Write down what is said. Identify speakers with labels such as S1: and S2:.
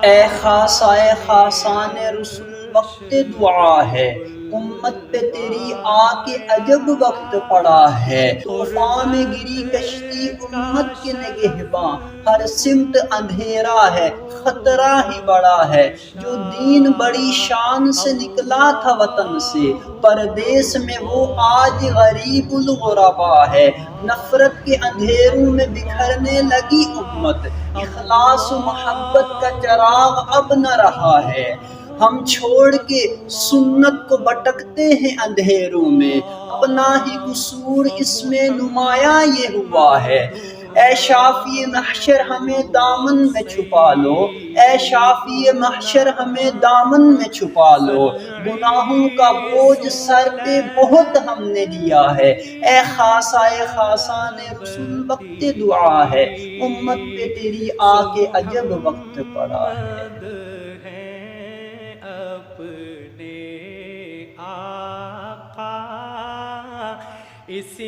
S1: اے خاصائے خاصان رسول وقت دعا ہے، امت پہ تیری آ کے عجب وقت پڑا ہے۔ طوفان میں گری کشتی امت کے نگہباں، ہر سمت اندھیرا ہے، خطرہ ہی بڑا ہے۔ جو دین بڑی شان سے نکلا تھا وطن سے، پردیس میں وہ آج غریب الغربا ہے۔ نفرت کے اندھیروں میں بکھرنے لگی امت، اخلاص و محبت کا چراغ اب نہ رہا ہے۔ ہم چھوڑ کے سنت کو بٹکتے ہیں اندھیروں میں، اپنا ہی قصور اس میں نمایاں یہ ہوا ہے۔ اے شافی محشر ہمیں دامن میں چھپا لو، اے شافی محشر ہمیں دامن میں چھپا لو۔ گناہوں کا بوجھ سر پہ بہت ہم نے لیا ہے، اے خاصائے خاصان رسول وقت دعا ہے، امت پہ تیری آ کے عجب وقت پڑا ہے۔
S2: اپنے آقا اسی